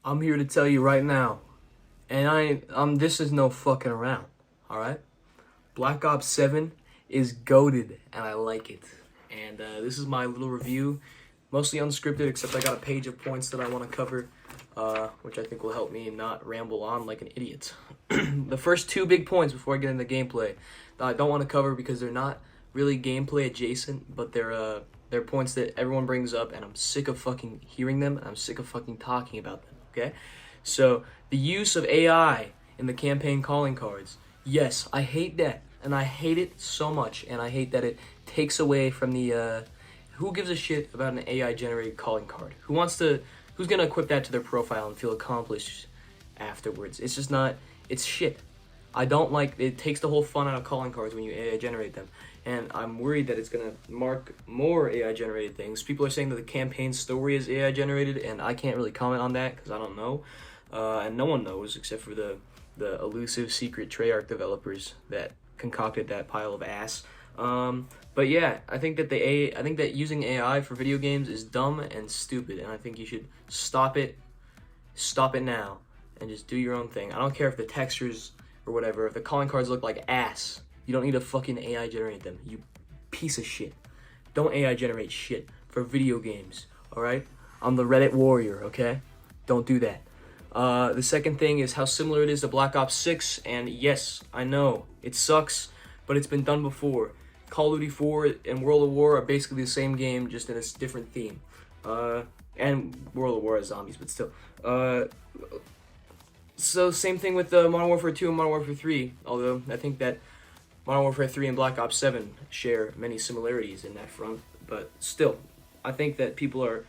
I'm here to tell you right now, and this is no fucking around, all right? Black Ops 7 is goated, and I like it. And this is my little review, mostly unscripted, except I got a page of points that I want to cover, which I think will help me not ramble on like an idiot. The first two big points before I get into gameplay that I don't want to cover because they're not really gameplay adjacent, but they're points that everyone brings up, and I'm sick of fucking hearing them, and I'm sick of fucking talking about them. Okay, so the use of AI in the campaign calling cards. Yes, I hate that, and I hate it so much, and I hate that it takes away from the. Who gives a shit about an AI generated calling card? Who's gonna equip that to their profile and feel accomplished afterwards? It's just not. It's shit. I don't like. It takes the whole fun out of calling cards when you AI generate them, and I'm worried that it's gonna mark more AI generated things. People are saying that the campaign story is AI generated, and I can't really comment on that because I don't know, and no one knows except for the elusive secret Treyarch developers that concocted that pile of ass. But yeah, I think that using AI for video games is dumb and stupid, and I think you should stop it now, and just do your own thing. I don't care if the textures or whatever, if the calling cards look like ass, you don't need to fucking AI generate them, you piece of shit. Don't AI generate shit for video games, alright? I'm the Reddit warrior, okay? Don't do that. The second thing is how similar it is to Black Ops 6, and yes, I know, it sucks, but it's been done before. Call of Duty 4 and World of War are basically the same game, just in a different theme. And World of War has zombies, but still. So same thing with Modern Warfare 2 and Modern Warfare 3, although I think that Modern Warfare 3 and Black Ops 7 share many similarities in that front, but still, I think that people are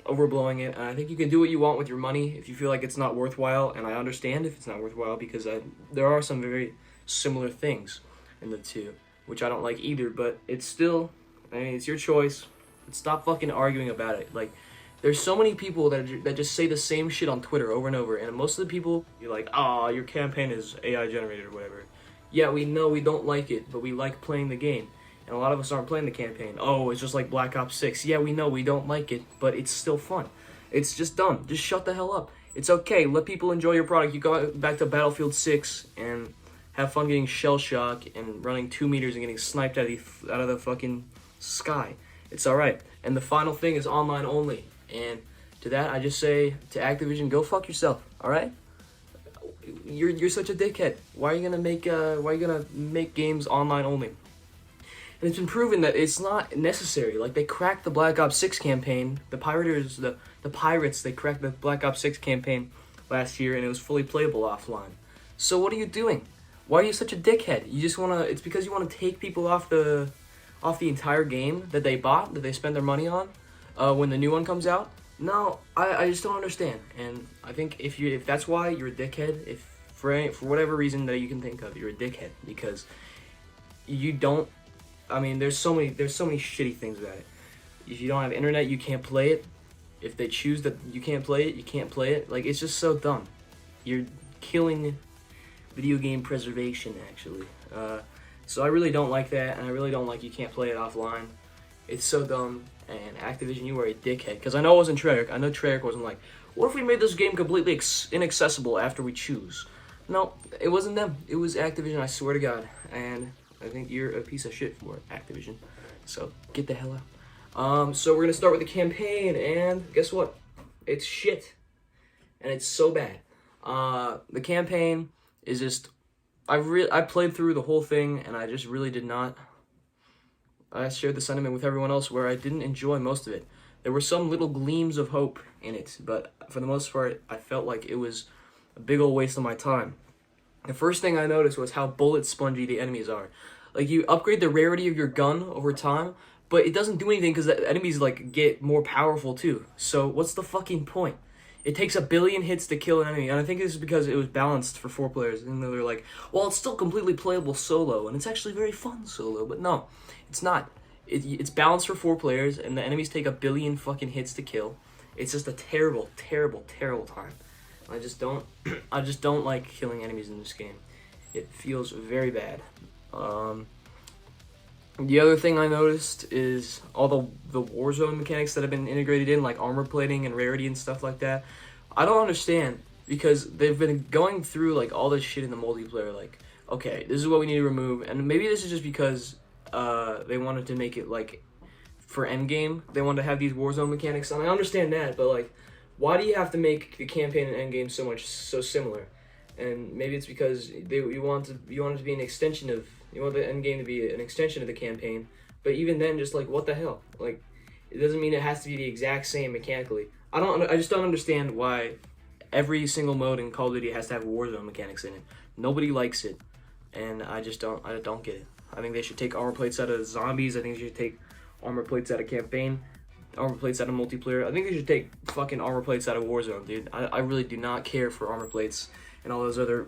overblowing it, and I think you can do what you want with your money if you feel like it's not worthwhile, and I understand if it's not worthwhile because there are some very similar things in the two, which I don't like either, but it's still, I mean, it's your choice. Stop fucking arguing about it. Like, there's so many people that just say the same shit on Twitter over and over, and most of the people, you're like, oh, your campaign is AI generated or whatever. Yeah, we know we don't like it, but we like playing the game. And a lot of us aren't playing the campaign. Oh, it's just like Black Ops 6. Yeah, we know we don't like it, but it's still fun. It's just dumb. Just shut the hell up. It's okay. Let people enjoy your product. You go back to Battlefield 6 and have fun getting shell shock and running 2 meters and getting sniped out of the fucking sky. It's alright. And the final thing is online only. And to that, I just say to Activision, go fuck yourself. Alright? You're such a dickhead. Why are you gonna make games online only? And it's been proven that it's not necessary. Like, they cracked the Black Ops 6 campaign. The Pirates, they cracked the Black Ops 6 campaign last year, and it was fully playable offline. So what are you doing? Why are you such a dickhead? You just wanna, it's because you wanna take people off the entire game that they bought, that they spend their money on, when the new one comes out? No, I just don't understand. And I think if that's why, you're a dickhead. If for whatever reason that you can think of, you're a dickhead, because you don't, I mean, there's so many shitty things about it. If you don't have internet, you can't play it. If they choose that you can't play it, you can't play it. Like, it's just so dumb. You're killing video game preservation, actually. So I really don't like that, and I really don't like you can't play it offline. It's so dumb, and Activision, you are a dickhead. Because I know it wasn't Treyarch. I know Treyarch wasn't like, what if we made this game completely inaccessible after we choose? No, it wasn't them. It was Activision, I swear to God. And I think you're a piece of shit for it, Activision. So get the hell out. So we're gonna start with the campaign, and guess what? It's shit, and it's so bad. The campaign is just, I played through the whole thing, and I just really did not. I shared the sentiment with everyone else where I didn't enjoy most of it. There were some little gleams of hope in it, but for the most part, I felt like it was a big old waste of my time. The first thing I noticed was how bullet spongy the enemies are. Like, you upgrade the rarity of your gun over time, but it doesn't do anything because the enemies, like, get more powerful too. So what's the fucking point? It takes 1 billion hits to kill an enemy, and I think this is because it was balanced for 4 players, and they're like, well, it's still completely playable solo, and it's actually very fun solo, but no, it's not. It's balanced for 4 players, and the enemies take 1 billion fucking hits to kill. It's just a terrible, terrible, terrible time. I just don't like killing enemies in this game. It feels very bad. The other thing I noticed is all the Warzone mechanics that have been integrated in, like armor plating and rarity and stuff like that. I don't understand, because they've been going through like all this shit in the multiplayer. Like, okay, this is what we need to remove, and maybe this is just because they wanted to make it like for endgame. They wanted to have these Warzone mechanics, and I understand that, but like, why do you have to make the campaign and endgame so similar? And maybe it's because you want it to be an extension of. You want the end game to be an extension of the campaign, but even then, just like, what the hell? Like, it doesn't mean it has to be the exact same mechanically. I just don't understand why every single mode in Call of Duty has to have Warzone mechanics in it. Nobody likes it, and I don't get it. I think they should take armor plates out of zombies. I think they should take armor plates out of campaign, armor plates out of multiplayer. I think they should take fucking armor plates out of Warzone, dude. I really do not care for armor plates and all those other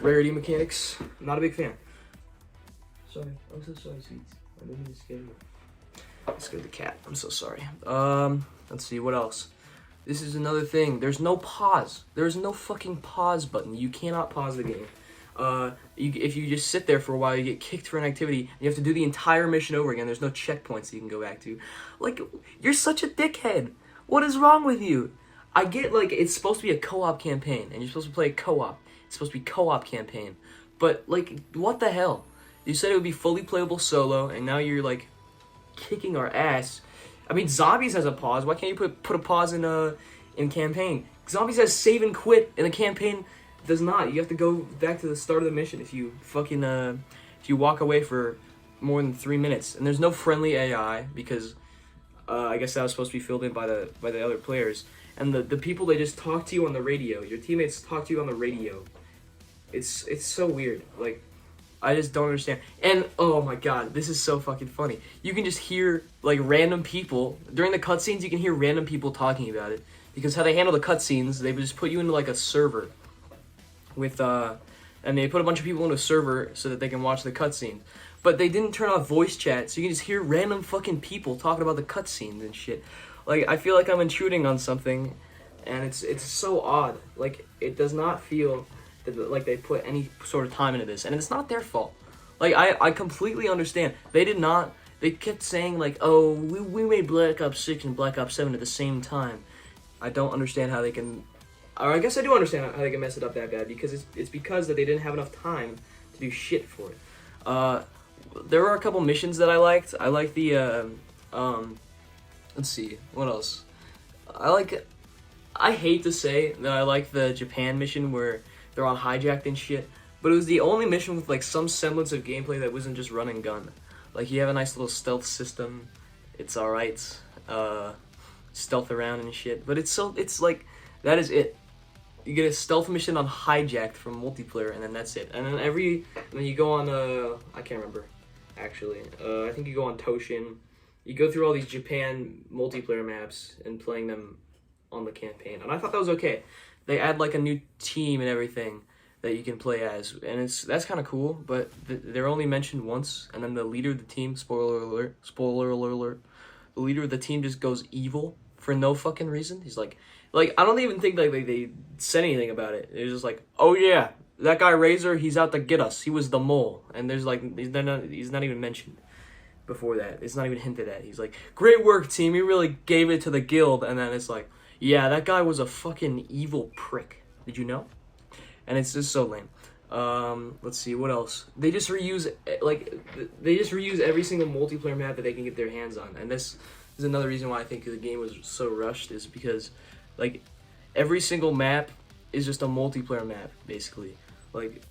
rarity mechanics. I'm not a big fan. Sorry, I'm so sorry, sweets. I didn't mean to scare you. I scared the cat. I'm so sorry. Let's see, what else? This is another thing. There's no pause. There's no fucking pause button. You cannot pause the game. If you just sit there for a while, you get kicked for an activity. You have to do the entire mission over again. There's no checkpoints you can go back to. Like, you're such a dickhead. What is wrong with you? I get, like, it's supposed to be a co-op campaign, and you're supposed to play a co-op. It's supposed to be co-op campaign. But, like, what the hell? You said it would be fully playable solo, and now you're, like, kicking our ass. I mean, Zombies has a pause. Why can't you put a pause in campaign? Zombies has save and quit, and the campaign does not. You have to go back to the start of the mission if you fucking, if you walk away for more than 3 minutes. And there's no friendly AI, because, I guess that was supposed to be filled in by the other players. And the people, they just talk to you on the radio. Your teammates talk to you on the radio. It's so weird. Like, I just don't understand. And, oh my god, this is so fucking funny. You can just hear, like, random people. During the cutscenes, you can hear random people talking about it. Because how they handle the cutscenes, they would just put you into, like, a server. With, and they put a bunch of people into a server so that they can watch the cutscenes. But they didn't turn off voice chat, so you can just hear random fucking people talking about the cutscenes and shit. Like, I feel like I'm intruding on something, and it's so odd. Like, it does not feel like they put any sort of time into this, and it's not their fault. Like, I completely understand. They kept saying, like, oh, we made Black Ops 6 and Black Ops 7 at the same time. I don't understand how they can, or I guess I do understand how they can mess it up that bad, because it's because that they didn't have enough time to do shit for it. There were a couple missions that I liked. I like the, let's see, what else? I hate to say that I like the Japan mission where they're all hijacked and shit, but it was the only mission with, like, some semblance of gameplay that wasn't just run and gun. Like, you have a nice little stealth system, it's alright, stealth around and shit, but it's like, that is it. You get a stealth mission on Hijacked from multiplayer, and then that's it. And then you go on, I can't remember, actually, I think you go on Toshin, you go through all these Japan multiplayer maps and playing them on the campaign, and I thought that was okay. They add, like, a new team and everything that you can play as, and that's kind of cool, but they're only mentioned once, and then the leader of the team, spoiler alert, the leader of the team just goes evil for no fucking reason. He's like, I don't even think like they said anything about it. It's just like, oh yeah, that guy Razor, he's out to get us. He was the mole, and there's like, he's not even mentioned before that. It's not even hinted at. He's like, great work, team. You really gave it to the guild, and then it's like, yeah, that guy was a fucking evil prick. Did you know? And it's just so lame. Let's see, what else? They just reuse every single multiplayer map that they can get their hands on. And this is another reason why I think the game was so rushed, is because, like, every single map is just a multiplayer map, basically. Like,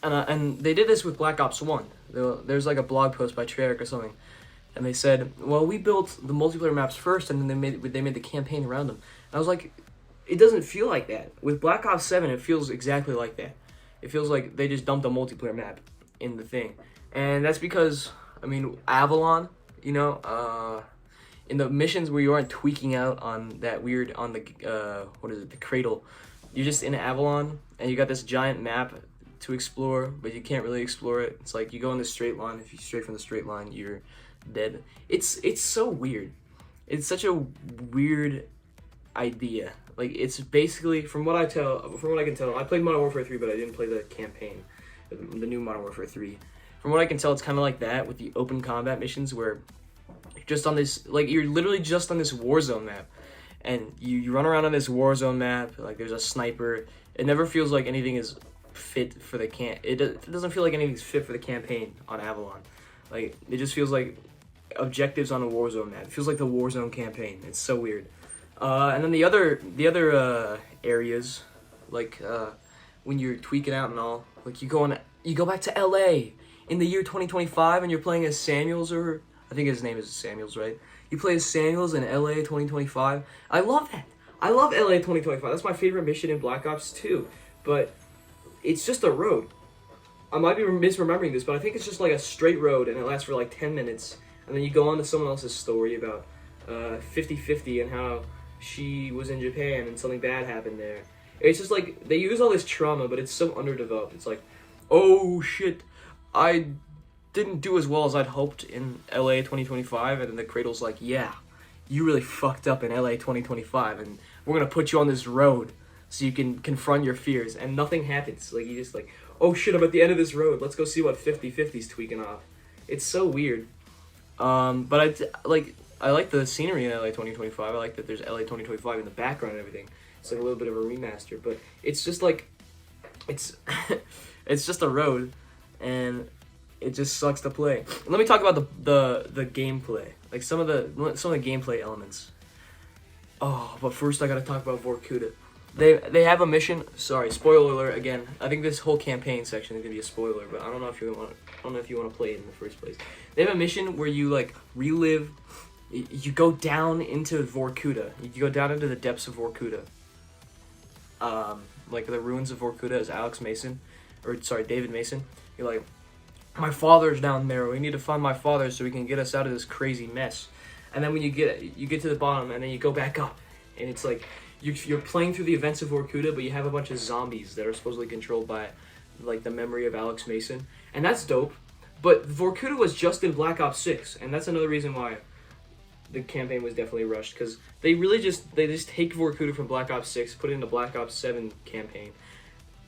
and they did this with Black Ops 1. There's like a blog post by Treyarch or something. And they said, well, we built the multiplayer maps first, and then they made the campaign around them. And I was like, it doesn't feel like that. With Black Ops 7, it feels exactly like that. It feels like they just dumped a multiplayer map in the thing. And that's because, I mean, Avalon, you know, in the missions where you aren't tweaking out on that weird, on the, the cradle, you're just in Avalon, and you got this giant map to explore, but you can't really explore it. It's like, you go in the straight line. If you stray from the straight line, you're dead. It's so weird. It's such a weird idea. Like, it's basically, from what I can tell, I played Modern Warfare 3, but I didn't play the campaign, the new Modern Warfare 3. from what I can tell, it's kind of like that with the open combat missions where you're just on this, like, you're literally just on this Warzone map. And you run around on this Warzone map, like, there's a sniper. It never feels like anything is fit for the it doesn't feel like anything's fit for the campaign on Avalon. Like, it just feels like objectives on a Warzone map. It feels like the Warzone campaign. It's so weird. And then the other areas, like, when you're tweaking out and all, like, you go back to LA in the year 2025 and you're playing as Samuels, or I think his name is Samuels, right? You play as Samuels in LA 2025. I love that. I love LA 2025. That's my favorite mission in Black Ops 2. But it's just a road. I might be misremembering this, but I think it's just like a straight road and it lasts for like 10 minutes. And then you go on to someone else's story about 50-50 and how she was in Japan and something bad happened there. It's just like, they use all this trauma, but it's so underdeveloped. It's like, oh shit, I didn't do as well as I'd hoped in LA 2025, and then the Cradle's like, yeah, you really fucked up in LA 2025, and we're gonna put you on this road so you can confront your fears, and nothing happens. Like, you just like, oh shit, I'm at the end of this road, let's go see what 50-50's tweaking off. It's so weird. But I like the scenery in LA 2025. I like that there's LA 2025 in the background and everything. It's like a little bit of a remaster, but it's just like, it's it's just a road, and it just sucks to play. Let me talk about the gameplay, like some of the gameplay elements. Oh, but first I gotta talk about Vorkuta. They have a mission. Sorry, spoiler alert again. I think this whole campaign section is gonna be a spoiler, but I don't know if you want to play it in the first place. They have a mission where you like relive. You go down into Vorkuta. You go down into the depths of Vorkuta. Like the ruins of Vorkuta as David Mason. You're like, my father's down there. We need to find my father so we can get us out of this crazy mess. And then when you get to the bottom, and then you go back up, and it's like you're playing through the events of Vorkuta, but you have a bunch of zombies that are supposedly controlled by like the memory of Alex Mason, and that's dope. But Vorkuta was just in Black Ops 6, and that's another reason why the campaign was definitely rushed, because they just take Vorkuta from Black Ops 6, put it into Black Ops 7 campaign.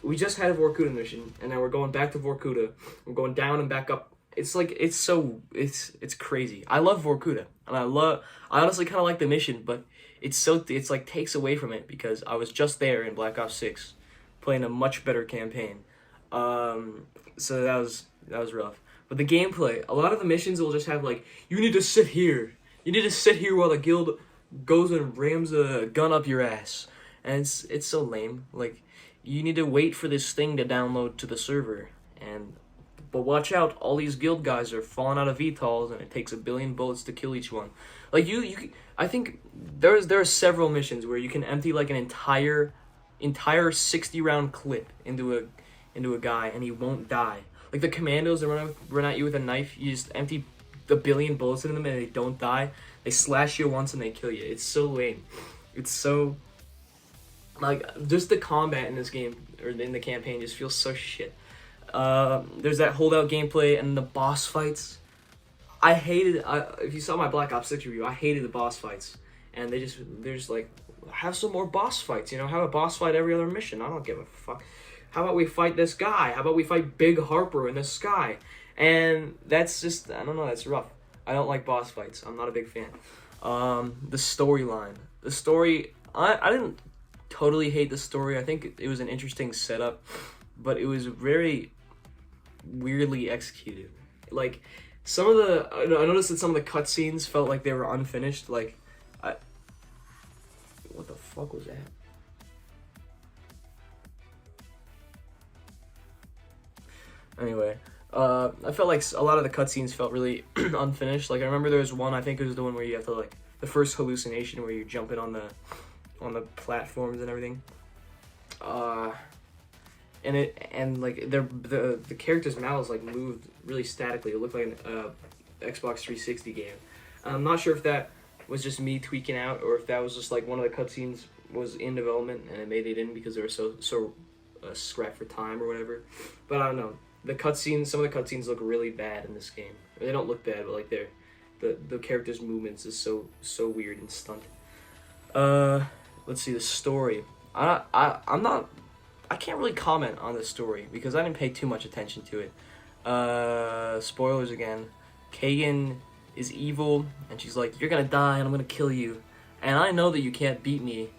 We just had a Vorkuta mission, and now we're going back to Vorkuta. We're going down and back up. It's like, it's crazy. I love Vorkuta, and I honestly kind of like the mission, but it's like takes away from it, because I was just there in Black Ops 6, playing a much better campaign. So that was rough. But the gameplay, a lot of the missions will just have like, you need to sit here. You need to sit here while the guild goes and rams a gun up your ass. And it's so lame. Like, you need to wait for this thing to download to the server. But watch out, all these guild guys are falling out of VTOLs, and it takes 1 billion bullets to kill each one. Like, I think there are several missions where you can empty like an entire 60-round clip into a guy, and he won't die. Like the commandos that run at you with a knife, you just empty 1 billion bullets into them and they don't die. They slash you once and they kill you. It's so lame. It's so, like, just the combat in this game, or in the campaign, just feels so shit. There's that holdout gameplay and the boss fights. If you saw my Black Ops 6 review, I hated the boss fights. And they're just like, have some more boss fights, have a boss fight every other mission. I don't give a fuck. How about we fight this guy? How about we fight Big Harper in the sky? And that's just, I don't know, that's rough. I don't like boss fights. I'm not a big fan. The storyline. The story, I didn't totally hate the story. I think it was an interesting setup, but it was very weirdly executed. Like, I noticed that some of the cutscenes felt like they were unfinished. Like, what the fuck was that? Anyway, I felt like a lot of the cutscenes felt really unfinished. Like, I remember there was one, I think it was the one where you have to, like, the first hallucination where you're jumping on the platforms and everything. And like the characters' mouths like moved really statically. It looked like an Xbox 360 game. I'm not sure if that was just me tweaking out, or if that was just like one of the cutscenes was in development and it made it in because they were so scrapped for time or whatever. But I don't know. Some of the cutscenes look really bad in this game. They don't look bad, but like the characters' movements is so weird and stunted. Let's see the story. I can't really comment on the story because I didn't pay too much attention to it. Spoilers again. Kagan is evil, and she's like, "You're gonna die, and I'm gonna kill you." And I know that you can't beat me.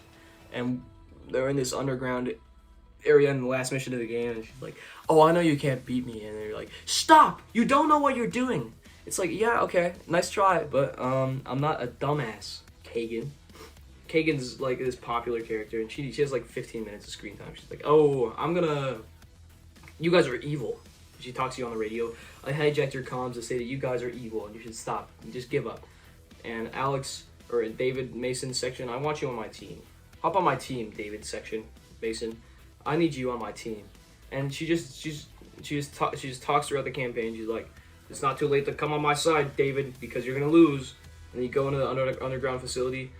And they're in this underground area in the last mission of the game, and she's like, "Oh, I know you can't beat me." And they're like, "Stop! You don't know what you're doing." It's like, yeah, okay, nice try, but I'm not a dumbass, Kagan. Kagan's like this popular character, and she has like 15 minutes of screen time. She's like, "Oh, you guys are evil." She talks to you on the radio. I hijacked your comms to say that you guys are evil and you should stop and just give up. And Alex, or David Mason's section, I want you on my team. Hop on my team, David section, Mason. I need you on my team. And she just talks throughout the campaign. She's like, "It's not too late to come on my side, David, because you're gonna lose." And you go into the underwater facility.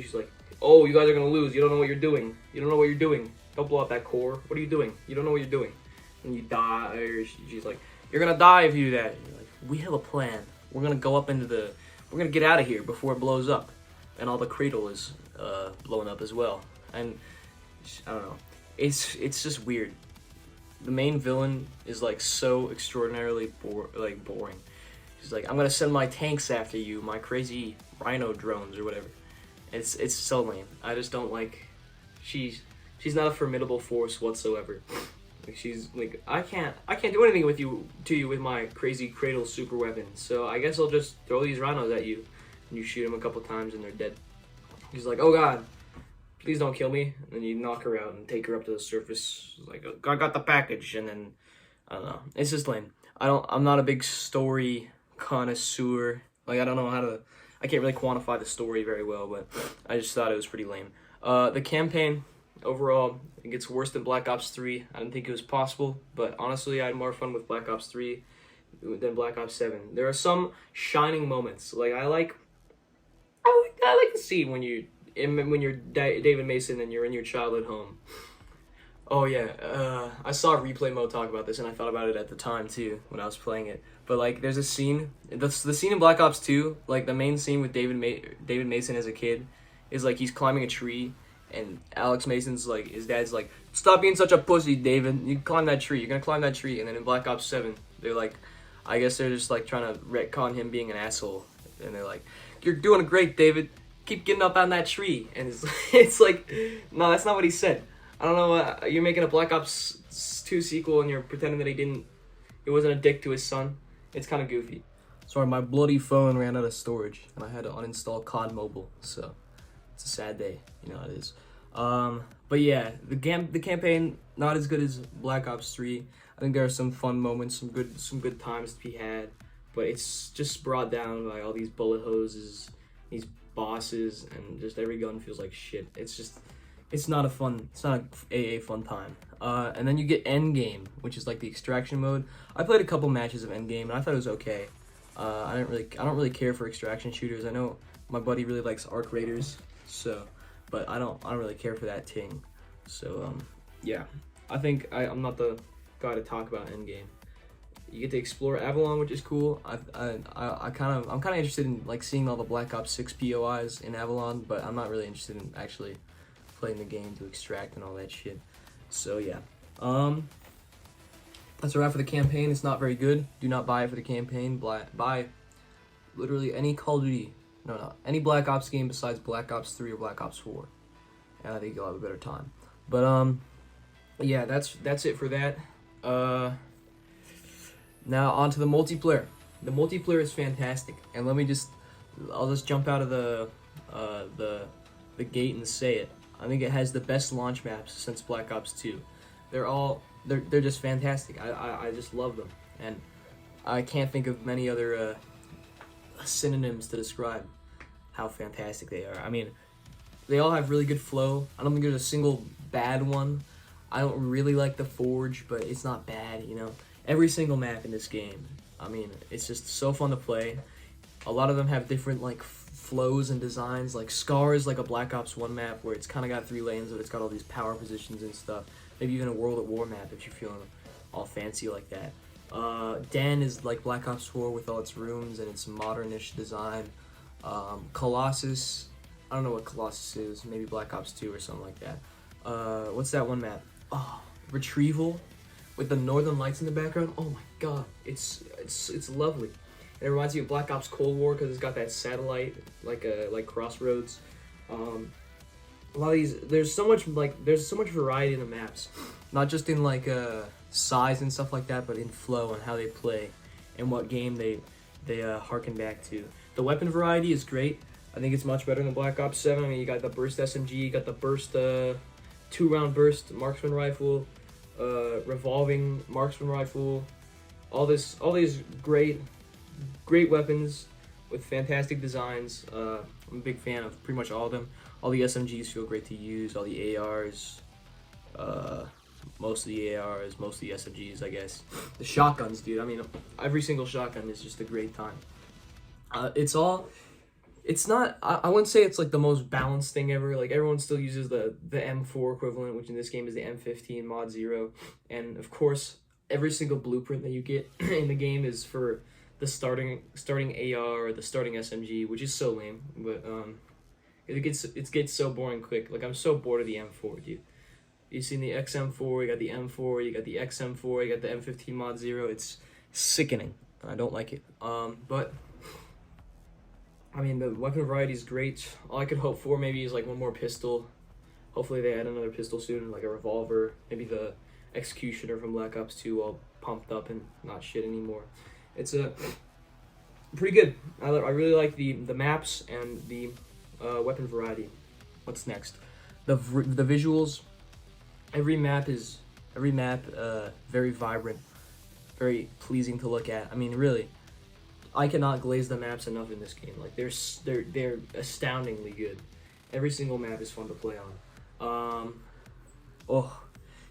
She's like, "Oh, you guys are gonna lose. You don't know what you're doing. You don't know what you're doing. Don't blow up that core. What are you doing? You don't know what you're doing." And you die. Or she's like, "You're gonna die if you do that." And you're like, "We have a plan. We're gonna go up we're gonna get out of here before it blows up." And all the cradle is blown up as well. And I don't know. It's just weird. The main villain is like so extraordinarily boring. She's like, "I'm gonna send my tanks after you, my crazy rhino drones or whatever." It's so lame. I just don't like. She's not a formidable force whatsoever. Like, she's like, I can't do anything to you with my crazy cradle super weapon. So I guess I'll just throw these rhinos at you, and you shoot them a couple times and they're dead. He's like, "Oh God, please don't kill me." And then you knock her out and take her up to the surface. Like, "I got the package," and then I don't know. It's just lame. I'm not a big story connoisseur. Like, I can't really quantify the story very well, but I just thought it was pretty lame. The campaign overall, it gets worse than Black Ops 3. I didn't think it was possible, but honestly, I had more fun with Black Ops 3 than Black Ops 7. There are some shining moments. Like, I like the scene when you're David Mason and you're in your childhood home. Oh yeah, I saw replay mode talk about this, and I thought about it at the time too when I was playing it. But like, there's a scene, the scene in Black Ops 2, like the main scene with David Mason as a kid, is like he's climbing a tree, and Alex Mason's like, his dad's like, "Stop being such a pussy, David. You can climb that tree. You're gonna climb that tree." And then in Black Ops 7, they're like, I guess they're just like trying to retcon him being an asshole, and they're like, "You're doing great, David. Keep getting up on that tree." And it's like, no, that's not what he said. I don't know. You're making a Black Ops 2 sequel, and you're pretending that he wasn't a dick to his son. It's kind of goofy. Sorry, my bloody phone ran out of storage, and I had to uninstall COD Mobile. So it's a sad day. You know how it is. But yeah, the campaign not as good as Black Ops 3. I think there are some fun moments, some good times to be had, but it's just brought down by all these bullet hoses, these bosses, and just every gun feels like shit. It's not a AA fun time. And then you get Endgame, which is like the extraction mode. I played a couple matches of Endgame, and I thought it was okay. I don't really care for extraction shooters. I know my buddy really likes Arc Raiders, but I don't really care for that thing. So yeah, I think I'm not the guy to talk about Endgame. You get to explore Avalon, which is cool. I'm kind of interested in like seeing all the Black Ops 6 POIs in Avalon, but I'm not really interested in actually playing the game to extract and all that shit. So yeah, that's a wrap for the campaign. It's not very good. Do not buy it for the campaign. Buy literally any Call of Duty. No, any Black Ops game besides Black Ops 3 or Black Ops 4, and I think you'll have a better time. But yeah, that's it for that. Now on to the multiplayer. The multiplayer is fantastic, and I'll just jump out of the gate and say it. I think it has the best launch maps since Black Ops 2. They're just fantastic. I just love them, and I can't think of many other synonyms to describe how fantastic they are. I mean, they all have really good flow. I don't think there's a single bad one. I don't really like the Forge, but it's not bad, you know. Every single map in this game, I mean, it's just so fun to play. A lot of them have different like flows and designs. Like Scar is like a Black Ops 1 map where it's kind of got 3 lanes, but it's got all these power positions and stuff. Maybe even a World at War map if you're feeling all fancy like that. Den is like Black Ops 4 with all its rooms and its modernish design. Colossus, I don't know what Colossus is. Maybe Black Ops 2 or something like that. What's that one map? Oh, Retrieval. with the northern lights in the background. Oh my god, it's lovely. And it reminds me of Black Ops Cold War because it's got that satellite like Crossroads. A lot of these, there's so much variety in the maps, not just in like size and stuff like that, but in flow and how they play and what game they harken back to. The weapon variety is great. I think it's much better than Black Ops 7. I mean, you got the burst SMG, you got the burst 2-round burst marksman rifle, revolving marksman rifle, all these great weapons with fantastic designs. I'm a big fan of pretty much all of them. All the SMGs feel great to use. All the ARs, most of the ARs, most of the SMGs, I guess. The shotguns, dude. I mean, every single shotgun is just a great time. It's not, I wouldn't say it's like the most balanced thing ever. Like everyone still uses the M4 equivalent, which in this game is the M15 Mod 0. And of course, every single blueprint that you get in the game is for the starting AR or the starting SMG, which is so lame. But it gets so boring quick. Like I'm so bored of the M4, dude. You seen the XM4, you got the M4, you got the XM4, you got the M15 Mod 0. It's sickening. I don't like it. But I mean, the weapon variety is great. All I could hope for maybe is like one more pistol. Hopefully they add another pistol soon, like a revolver. Maybe the Executioner from Black Ops 2 all pumped up and not shit anymore. It's pretty good. I really like the maps and the weapon variety. What's next? The visuals. Every map very vibrant, very pleasing to look at. I mean, really, I cannot glaze the maps enough in this game. Like they're astoundingly good. Every single map is fun to play on.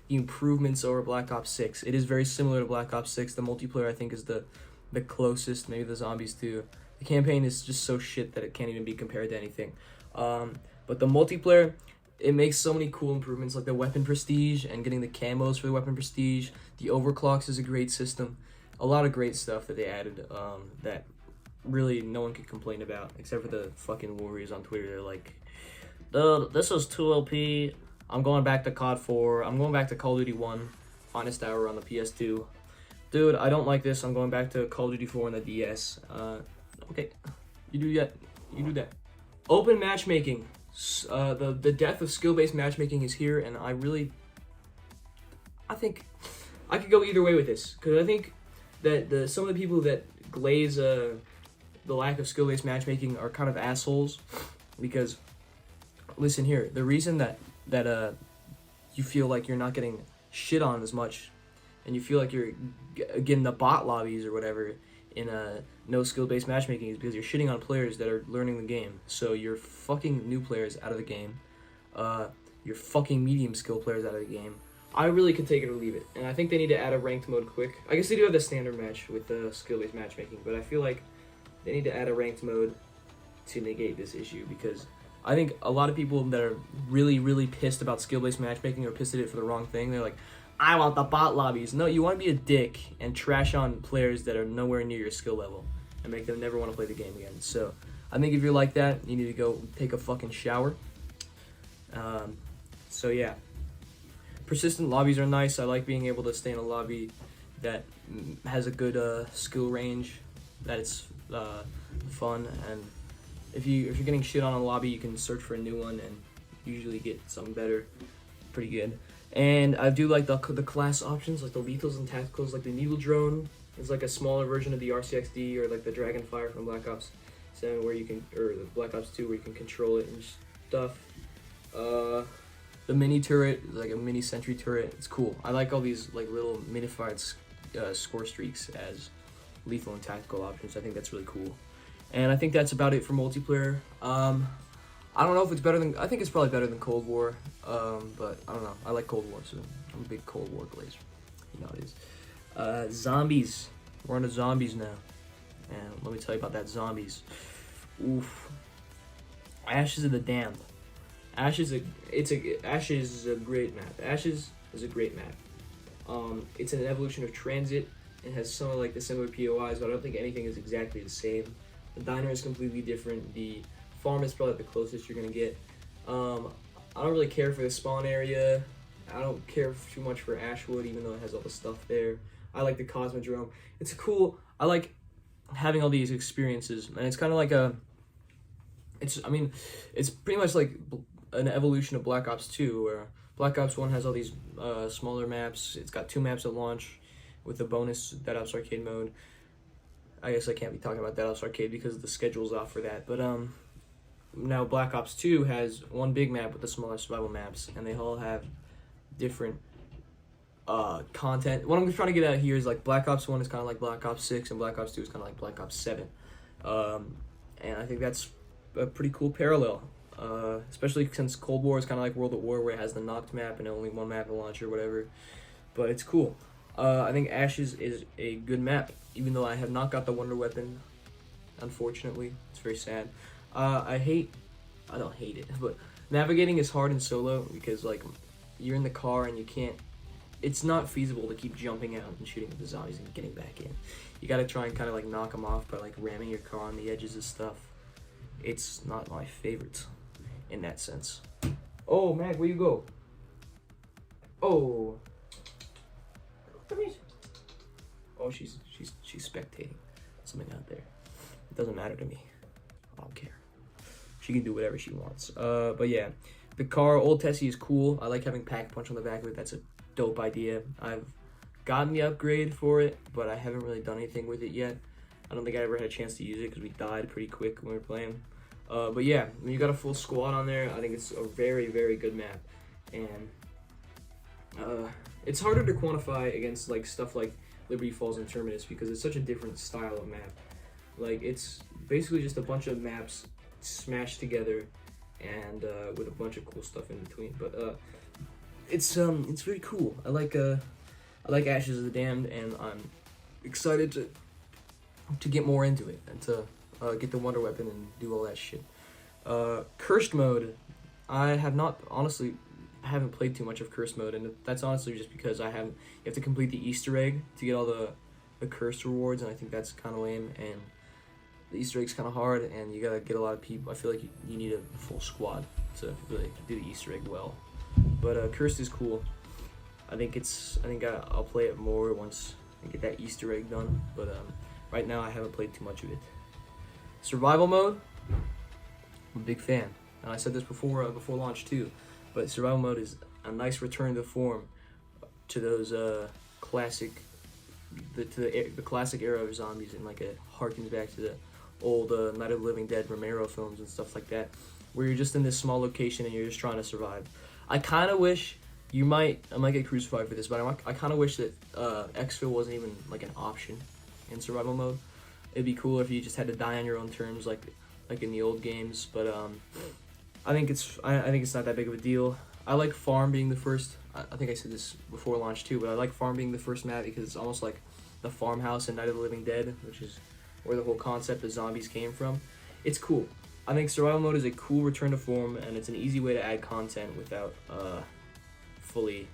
The improvements over Black Ops 6. It is very similar to Black Ops 6. The multiplayer I think is the closest. Maybe the zombies too. The campaign is just so shit that it can't even be compared to anything. But the multiplayer, it makes so many cool improvements, like the weapon prestige and getting the camos for the weapon prestige. The overclocks is a great system. A lot of great stuff that they added that really no one could complain about, except for the fucking warriors on Twitter. They're like, this is too OP. I'm going back to COD 4. I'm going back to Call of Duty 1, Finest Hour on the PS2. Dude, I don't like this. I'm going back to Call of Duty 4 on the DS. Okay, you do that. Open matchmaking. The death of skill-based matchmaking is here, and I think I could go either way with this, because I think that some of the people that glaze the lack of skill-based matchmaking are kind of assholes, because listen here, the reason that you feel like you're not getting shit on as much, and you feel like you're getting the bot lobbies or whatever in no skill-based matchmaking is because you're shitting on players that are learning the game. So you're fucking new players out of the game. You're fucking medium skill players out of the game. I really could take it or leave it, and I think they need to add a ranked mode quick. I guess they do have the standard match with the skill-based matchmaking, but I feel like they need to add a ranked mode to negate this issue, because I think a lot of people that are really, really pissed about skill-based matchmaking are pissed at it for the wrong thing. They're like, I want the bot lobbies. No, you want to be a dick and trash on players that are nowhere near your skill level and make them never want to play the game again. So I think if you're like that, you need to go take a fucking shower. So yeah. Persistent lobbies are nice. I like being able to stay in a lobby that has a good skill range, that it's fun, and if you're getting shit on a lobby, you can search for a new one and usually get something better. Pretty good. And I do like the class options, like the lethals and tacticals, like the needle drone is like a smaller version of the RCXD, or like the Dragonfire from Black Ops 7 where you can, or the Black Ops 2 where you can control it and stuff. The mini turret is like a mini sentry turret. It's cool. I like all these like little minified score streaks as lethal and tactical options. I think that's really cool. And I think that's about it for multiplayer. I don't know if it's better than, I think it's probably better than Cold War, but I don't know. I like Cold War, so I'm a big Cold War glazer. You know it is. Zombies. We're on to zombies now. And let me tell you about that zombies. Oof. Ashes of the Damned. Ashes is a great map. Ashes is a great map. It's an evolution of Transit. It has some of like the similar POIs, but I don't think anything is exactly the same. The diner is completely different. The farm is probably the closest you're gonna get. I don't really care for the spawn area. I don't care too much for Ashwood, even though it has all the stuff there. I like the Cosmodrome. It's cool. I like having all these experiences, and it's kind of like it's pretty much like an evolution of Black Ops 2, where Black Ops 1 has all these smaller maps. It's got 2 maps at launch with the bonus Dead Ops Arcade mode. I guess I can't be talking about Dead Ops Arcade because the schedule's off for that, but now Black Ops 2 has 1 big map with the smaller survival maps, and they all have different content. What I'm trying to get at here is like Black Ops 1 is kind of like Black Ops 6, and Black Ops 2 is kind of like Black Ops 7. And I think that's a pretty cool parallel, especially since Cold War is kind of like World at War, where it has the knocked map and only 1 map to launch or whatever. But it's cool. I think Ashes is a good map, even though I have not got the Wonder Weapon, unfortunately. It's very sad. I don't hate it, but navigating is hard in solo because like you're in the car and you can't, it's not feasible to keep jumping out and shooting at the zombies and getting back in. You gotta try and kind of like knock them off by like ramming your car on the edges of stuff. It's not my favorite in that sense. Oh, Mag, where you go? Oh. Oh, she's spectating something out there. It doesn't matter to me. I don't care. She can do whatever she wants. But yeah, the car, Old Tessie, is cool. I like having Pack Punch on the back of it. That's a dope idea. I've gotten the upgrade for it, but I haven't really done anything with it yet. I don't think I ever had a chance to use it because we died pretty quick when we were playing. But yeah, when you got a full squad on there, I think it's a very, very good map. And it's harder to quantify against like stuff like Liberty Falls and Terminus because it's such a different style of map. Like it's basically just a bunch of maps smashed together and with a bunch of cool stuff in between. But it's very cool. I like Ashes of the Damned, and I'm excited to get more into it and to get the Wonder Weapon and do all that shit. Cursed mode, I haven't played too much of Cursed mode, and that's honestly just because you have to complete the Easter egg to get all the Cursed rewards, and I think that's kind of lame, and the Easter egg's kind of hard, and you gotta get a lot of people. I feel like you need a full squad to really do the Easter egg well. But Cursed is cool. I think I'll play it more once I get that Easter egg done, but right now I haven't played too much of it. Survival mode, I'm a big fan, and I said this before launch too, but survival mode is a nice return to form to those classic era of zombies, and like it harkens back to the old Night of the Living Dead Romero films and stuff like that, where you're just in this small location and you're just trying to survive. I kind of wish I might get crucified for this, but I kind of wish that exfil wasn't even like an option in survival mode. It'd be cool if you just had to die on your own terms, like in the old games. But I think it's not that big of a deal. I like Farm being the first. I think I said this before launch too, but I like Farm being the first map because it's almost like the farmhouse in Night of the Living Dead, which is where the whole concept of zombies came from. It's cool. I think survival mode is a cool return to form, and it's an easy way to add content without fully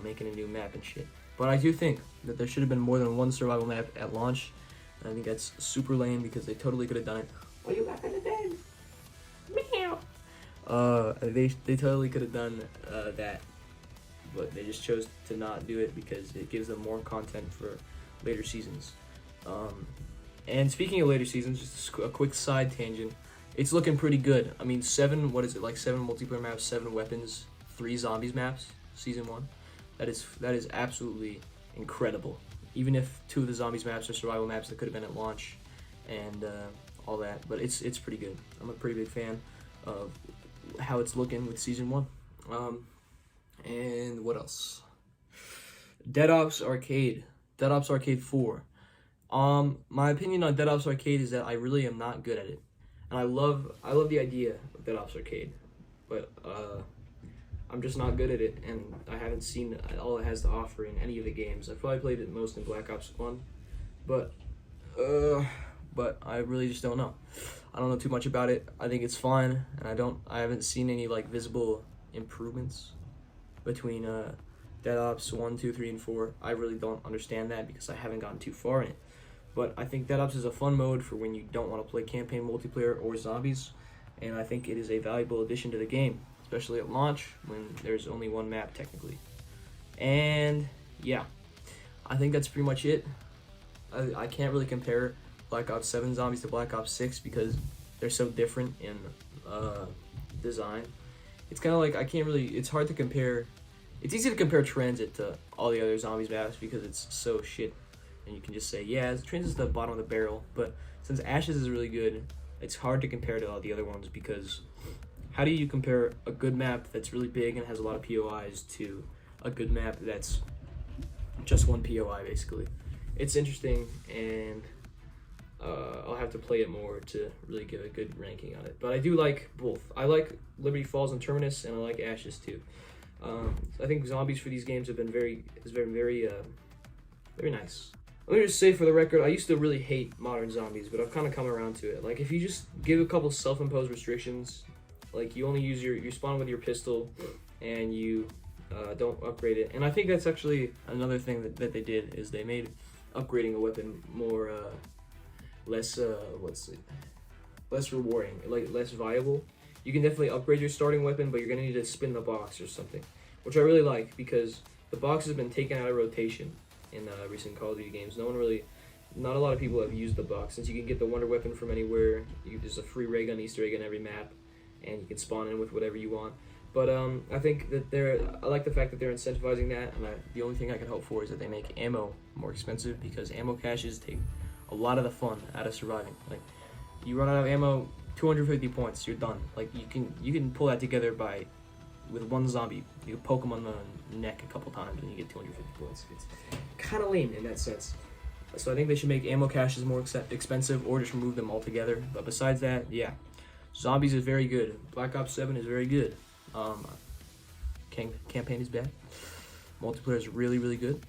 making a new map and shit. But I do think that there should have been more than 1 survival map at launch. And I think that's super lame because they totally could have done it. Oh, you back in the den? Meow. They totally could have done that, but they just chose to not do it because it gives them more content for later seasons. And speaking of later seasons, just a quick side tangent. It's looking pretty good. I mean, 7 multiplayer maps, 7 weapons, 3 zombies maps, season 1. That is absolutely incredible. Even if 2 of the zombies maps are survival maps that could have been at launch, and all that, but it's pretty good. I'm a pretty big fan of how it's looking with season 1. And what else? Dead Ops Arcade 4. My opinion on Dead Ops Arcade is that I really am not good at it, and I love the idea of Dead Ops Arcade, but I'm just not good at it, and I haven't seen all it has to offer in any of the games. I've probably played it most in Black Ops 1, but I really just don't know. I don't know too much about it. I think it's fine, and I haven't seen any like visible improvements between Dead Ops 1, 2, 3, and 4. I really don't understand that because I haven't gotten too far in it. But I think Dead Ops is a fun mode for when you don't want to play campaign multiplayer or zombies, and I think it is a valuable addition to the game. especially at launch when there's only one map technically. And yeah, I think that's pretty much it. I can't really compare Black Ops 7 zombies to Black Ops 6 because they're so different in design. It's kind of like it's hard to compare. It's easy to compare Transit to all the other zombies maps because it's so shit. And you can just say, yeah, Transit's the bottom of the barrel. But since Ashes is really good, it's hard to compare to all the other ones because how do you compare a good map that's really big and has a lot of POIs to a good map that's just one POI basically? It's interesting, and I'll have to play it more to really give a good ranking on it. But I do like both. I like Liberty Falls and Terminus, and I like Ashes too. I think zombies for these games have been very nice. Let me just say for the record, I used to really hate modern zombies, but I've kind of come around to it. Like, if you just give a couple self-imposed restrictions, like you only use you spawn with your pistol, and you don't upgrade it. And I think that's actually another thing that they did is they made upgrading a weapon more less rewarding, like less viable. You can definitely upgrade your starting weapon, but you're gonna need to spin the box or something, which I really like because the box has been taken out of rotation in recent Call of Duty games. Not a lot of people have used the box since you can get the wonder weapon from anywhere. There's a free ray gun Easter egg in every map, and you can spawn in with whatever you want. But I think that I like the fact that they're incentivizing that, and the only thing I can hope for is that they make ammo more expensive because ammo caches take a lot of the fun out of surviving. Like, you run out of ammo, 250 points, you're done. Like, you can pull that together with one zombie. You can poke him on the neck a couple times and you get 250 points. It's kind of lame in that sense. So I think they should make ammo caches more expensive or just remove them altogether. But besides that, yeah, zombies is very good. Black Ops 7 is very good. Campaign is bad. Multiplayer is really, really good.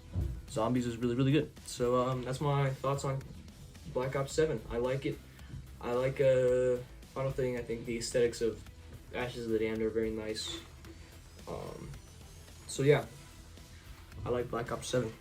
Zombies is really, really good. So that's my thoughts on Black Ops 7. I like it. I like final thing. I think the aesthetics of Ashes of the Damned are very nice. So yeah, I like Black Ops 7.